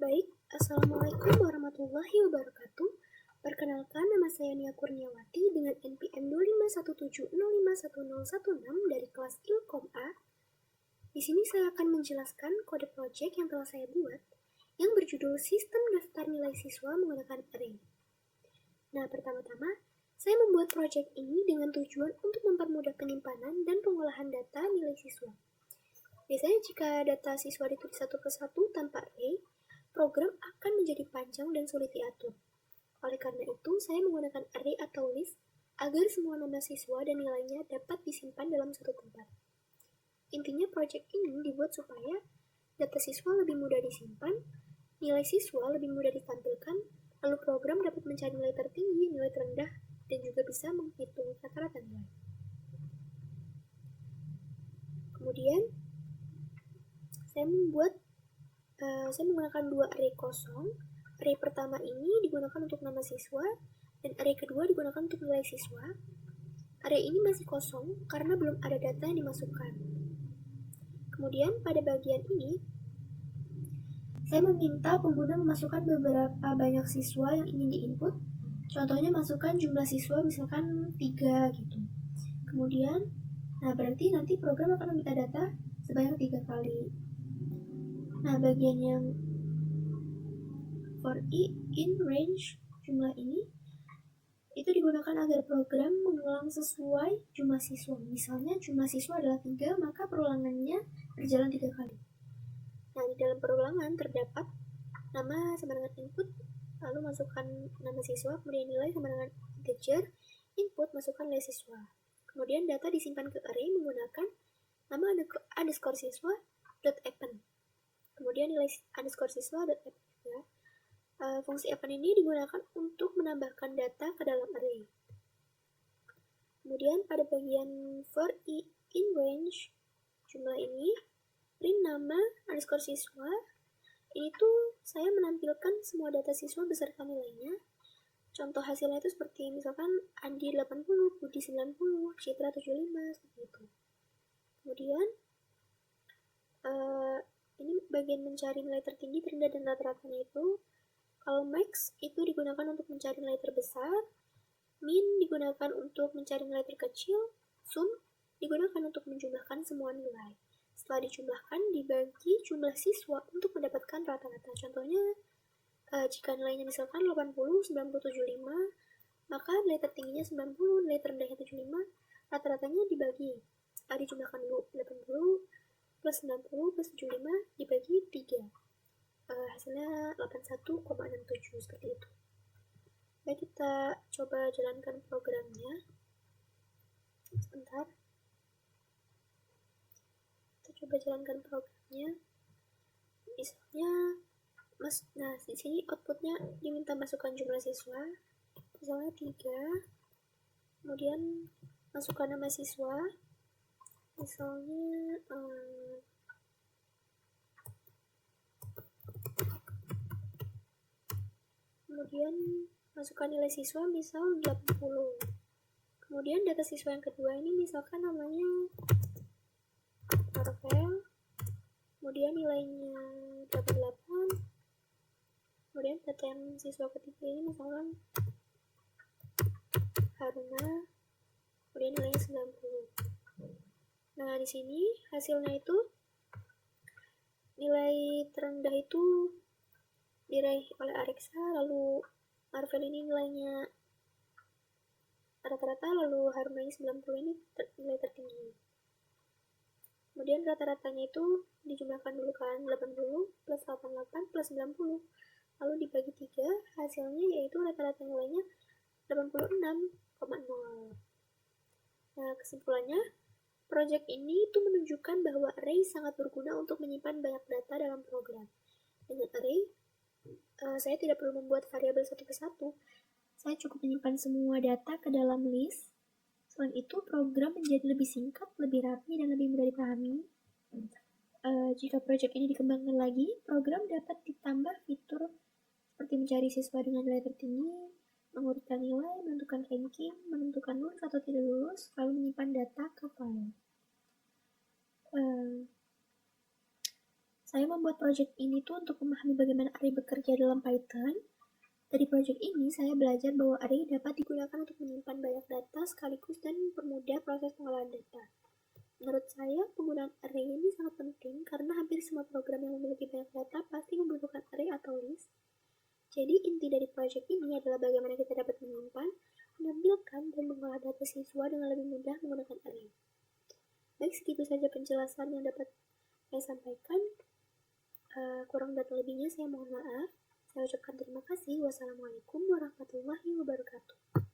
Baik, Assalamualaikum warahmatullahi wabarakatuh. Perkenalkan, nama saya Nia Kurniawati dengan NPM 25170511016 dari kelas Ilkom A. Di sini saya akan menjelaskan kode project yang telah saya buat yang berjudul Sistem Daftar Nilai Siswa Menggunakan Array. Nah, pertama-tama, saya membuat project ini dengan tujuan untuk mempermudah penyimpanan dan pengolahan data nilai siswa. Biasanya jika data siswa ditulis satu persatu tanpa array, program akan menjadi panjang dan sulit diatur. Oleh karena itu, saya menggunakan array atau list agar semua nama siswa dan nilainya dapat disimpan dalam satu tempat. Intinya, project ini dibuat supaya data siswa lebih mudah disimpan, nilai siswa lebih mudah ditampilkan, lalu program dapat mencari nilai tertinggi, nilai terendah, dan juga bisa menghitung rata-rata nilai. Kemudian, saya menggunakan dua array kosong. Array pertama ini digunakan untuk nama siswa, dan array kedua digunakan untuk nilai siswa. Array ini masih kosong karena belum ada data yang dimasukkan. Kemudian pada bagian ini, saya meminta pengguna memasukkan beberapa banyak siswa yang ingin diinput. Contohnya masukkan jumlah siswa misalkan 3 gitu. Kemudian, berarti nanti program akan meminta data sebanyak 3 kali. Nah, bagian yang for i in range jumlah ini itu digunakan agar program mengulang sesuai jumlah siswa. Misalnya jumlah siswa adalah 3, maka perulangannya berjalan 3 kali. Nah, di dalam perulangan terdapat nama sama dengan input, lalu masukkan nama siswa, kemudian nilai sama dengan integer, input masukkan nilai siswa. Kemudian data disimpan ke array menggunakan nama underscore siswa .append. Kemudian nilai underscore siswa .append ya. Fungsi append ini digunakan untuk menambahkan data ke dalam array. Kemudian pada bagian for i in range jumlah ini, print nama underscore siswa. Ini tuh saya menampilkan semua data siswa beserta nilainya. Contoh hasilnya itu seperti misalkan Andi 80, Budi 90, Citra 75, seperti itu. Kemudian ini bagian mencari nilai tertinggi, terendah, dan rata-ratanya itu. Kalau max itu digunakan untuk mencari nilai terbesar, min digunakan untuk mencari nilai terkecil, sum digunakan untuk menjumlahkan semua nilai. Setelah dijumlahkan, dibagi jumlah siswa untuk mendapatkan rata-rata. Contohnya, jika nilainya misalkan 80, 90, 75, maka nilai tertingginya 90, nilai terendahnya 75, rata-ratanya dibagi. Dijumlahkan dulu, 80 plus 90 plus 75 dibagi 3. Hasilnya 81,67 seperti itu. Baik, kita coba jalankan programnya. Sebentar. Kita coba jalankan programnya. Misalnya, di sini outputnya diminta masukkan jumlah siswa. Misalnya 3. Kemudian masukkan nama siswa. Misalnya kemudian masukkan nilai siswa misal 80. Kemudian data siswa yang kedua ini misalkan namanya Marvel, kemudian nilainya 88. Kemudian data yang siswa ketiga ini misalkan Haruna, kemudian nilainya 90. Nah, di sini hasilnya itu nilai terendah itu diraih oleh Areksa, lalu Marvel ini nilainya rata-rata, lalu Haruna ini 90 ini nilai tertinggi. Kemudian rata-ratanya itu dijumlahkan dulu kan, 80 plus 88 plus 90, lalu dibagi 3, hasilnya yaitu rata-rata nilainya 86,0. Nah, kesimpulannya, project ini itu menunjukkan bahwa array sangat berguna untuk menyimpan banyak data dalam program. Dengan array, saya tidak perlu membuat variabel satu persatu. Saya cukup menyimpan semua data ke dalam list. Selain itu, program menjadi lebih singkat, lebih rapi, dan lebih mudah dipahami. Jika project ini dikembangkan lagi, program dapat ditambah fitur seperti mencari siswa dengan nilai tertinggi, mengurutkan nilai, menentukan ranking, menentukan lulus atau tidak lulus, lalu menyimpan data ke file. Saya membuat proyek ini tuh untuk memahami bagaimana array bekerja dalam Python. Dari proyek ini, saya belajar bahwa array dapat digunakan untuk menyimpan banyak data sekaligus dan mempermudah proses pengolahan data. Menurut saya, penggunaan array ini sangat penting karena hampir semua program yang memiliki banyak data pasti membutuhkan array atau list. Jadi, inti dari proyek ini adalah bagaimana kita dapat menyimpan, menampilkan, dan mengolah data siswa dengan lebih mudah menggunakan array. Baik, segitu saja penjelasan yang dapat saya sampaikan. Kurang dan lebihnya saya mohon maaf. Saya ucapkan terima kasih. Wassalamualaikum warahmatullahi wabarakatuh.